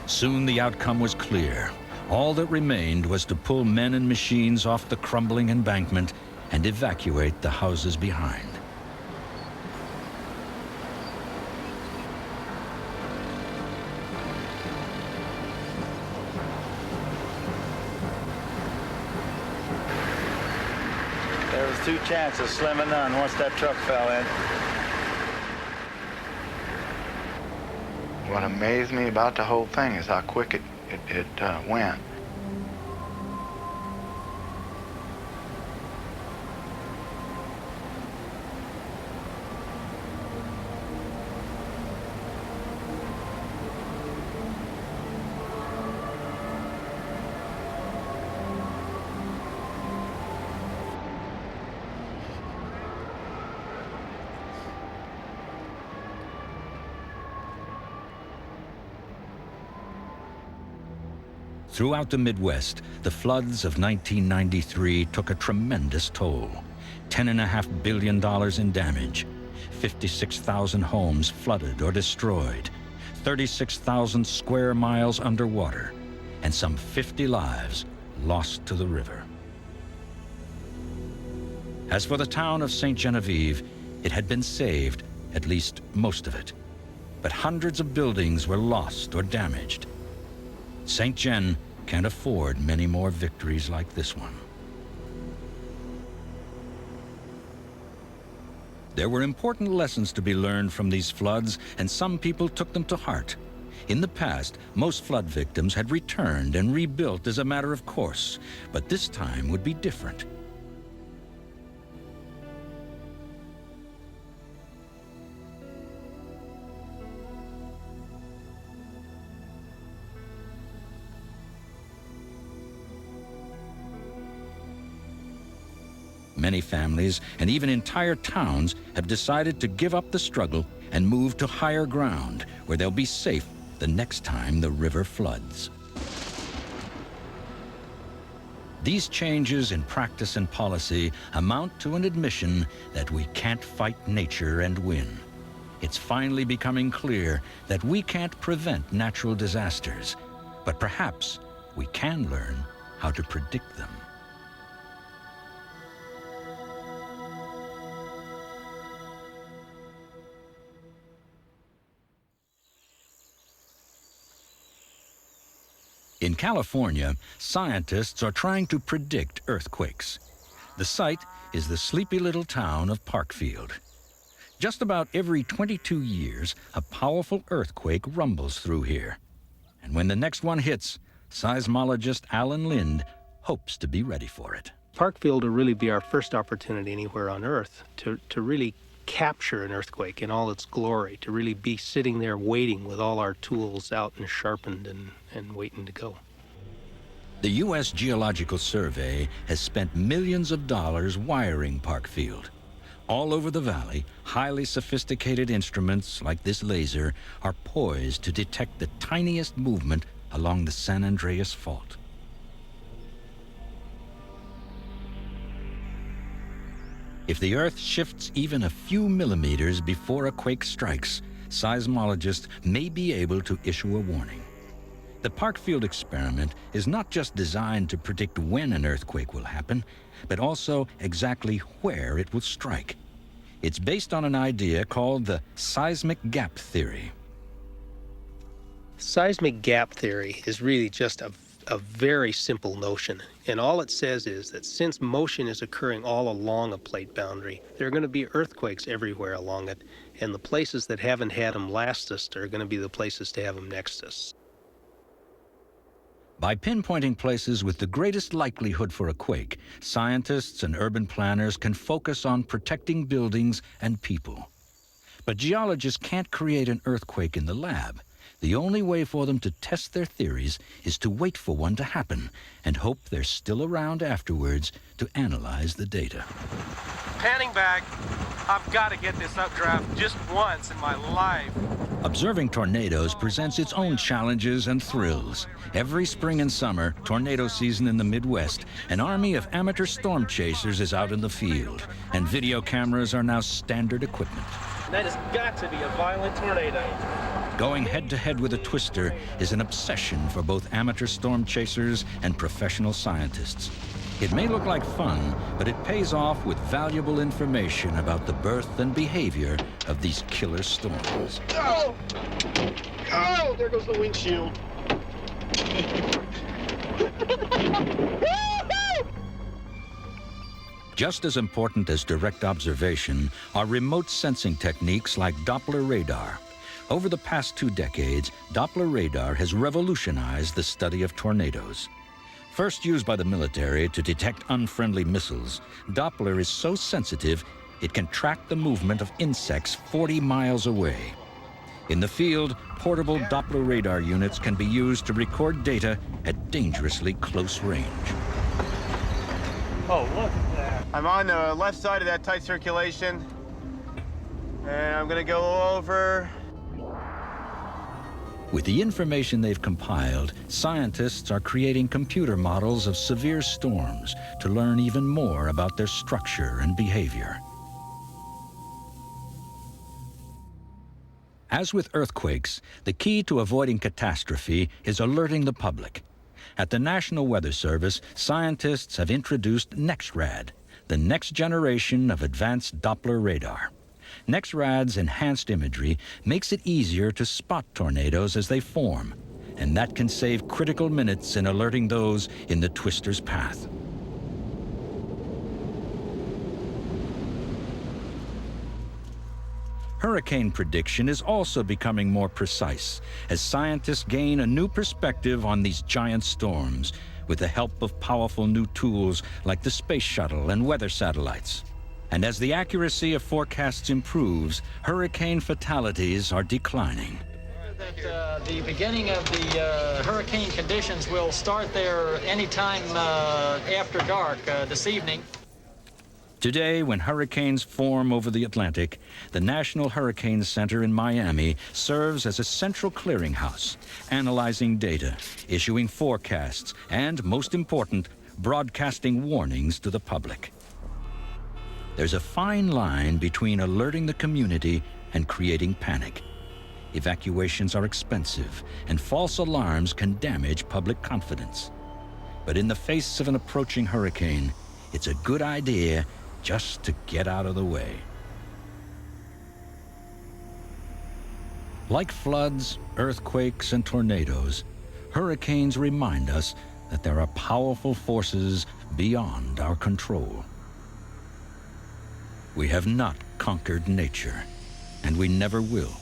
Soon the outcome was clear. All that remained was to pull men and machines off the crumbling embankment and evacuate the houses behind. There was 2 chances, slim and none, once that truck fell in. What amazed me about the whole thing is how quick it went. Throughout the Midwest, the floods of 1993 took a tremendous toll. $10.5 billion in damage, 56,000 homes flooded or destroyed, 36,000 square miles underwater, and some 50 lives lost to the river. As for the town of St. Genevieve, it had been saved, at least most of it. But hundreds of buildings were lost or damaged. St. Gen can't afford many more victories like this one. There were important lessons to be learned from these floods, and some people took them to heart. In the past, most flood victims had returned and rebuilt as a matter of course, but this time would be different. Many families and even entire towns have decided to give up the struggle and move to higher ground where they'll be safe the next time the river floods. These changes in practice and policy amount to an admission that we can't fight nature and win. It's finally becoming clear that we can't prevent natural disasters, but perhaps we can learn how to predict them. In California, scientists are trying to predict earthquakes. The site is the sleepy little town of Parkfield. Just about every 22 years, a powerful earthquake rumbles through here. And when the next one hits, seismologist Alan Lind hopes to be ready for it. Parkfield will really be our first opportunity anywhere on Earth to really capture an earthquake in all its glory, to really be sitting there waiting with all our tools out and sharpened and waiting to go. The U.S. Geological Survey has spent millions of dollars wiring Parkfield. All over the valley, highly sophisticated instruments like this laser are poised to detect the tiniest movement along the San Andreas Fault. If the Earth shifts even a few millimeters before a quake strikes, seismologists may be able to issue a warning. The Parkfield experiment is not just designed to predict when an earthquake will happen, but also exactly where it will strike. It's based on an idea called the seismic gap theory. Seismic gap theory is really just a very simple notion, and all it says is that since motion is occurring all along a plate boundary, there are going to be earthquakes everywhere along it, and the places that haven't had them lastest are going to be the places to have them nextest. By pinpointing places with the greatest likelihood for a quake, scientists and urban planners can focus on protecting buildings and people. But geologists can't create an earthquake in the lab. The only way for them to test their theories is to wait for one to happen and hope they're still around afterwards to analyze the data. Panning back. I've got to get this updraft just once in my life. Observing tornadoes presents its own challenges and thrills. Every spring and summer, tornado season in the Midwest, an army of amateur storm chasers is out in the field, and video cameras are now standard equipment. That has got to be a violent tornado. Going head-to-head with a twister is an obsession for both amateur storm chasers and professional scientists. It may look like fun, but it pays off with valuable information about the birth and behavior of these killer storms. Oh! Oh, there goes the windshield. Just as important as direct observation are remote sensing techniques like Doppler radar. Over the past 2 decades, Doppler radar has revolutionized the study of tornadoes. First used by the military to detect unfriendly missiles, Doppler is so sensitive it can track the movement of insects 40 miles away. In the field, portable Doppler radar units can be used to record data at dangerously close range. Oh, look at that. I'm on the left side of that tight circulation, and I'm gonna go over. With the information they've compiled, scientists are creating computer models of severe storms to learn even more about their structure and behavior. As with earthquakes, the key to avoiding catastrophe is alerting the public. At the National Weather Service, scientists have introduced NEXRAD, the next generation of advanced Doppler radar. NEXRAD's enhanced imagery makes it easier to spot tornadoes as they form, and that can save critical minutes in alerting those in the twister's path. Hurricane prediction is also becoming more precise as scientists gain a new perspective on these giant storms with the help of powerful new tools like the Space Shuttle and weather satellites. And as the accuracy of forecasts improves, hurricane fatalities are declining. The beginning of the hurricane conditions will start there anytime after dark this evening. Today, when hurricanes form over the Atlantic, the National Hurricane Center in Miami serves as a central clearinghouse, analyzing data, issuing forecasts, and, most important, broadcasting warnings to the public. There's a fine line between alerting the community and creating panic. Evacuations are expensive, and false alarms can damage public confidence. But in the face of an approaching hurricane, it's a good idea just to get out of the way. Like floods, earthquakes, and tornadoes, hurricanes remind us that there are powerful forces beyond our control. We have not conquered nature, and we never will.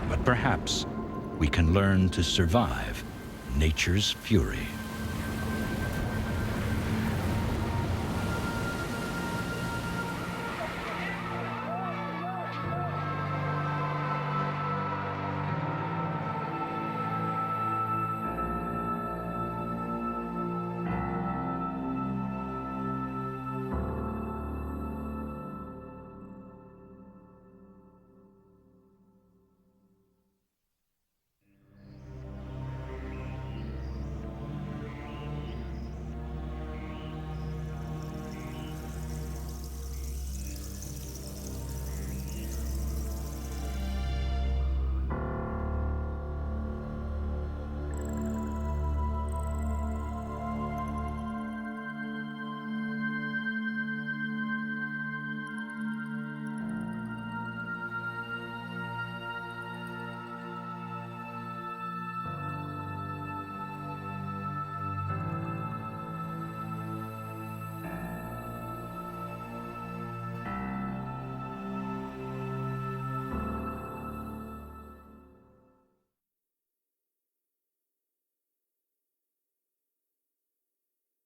But perhaps we can learn to survive nature's fury.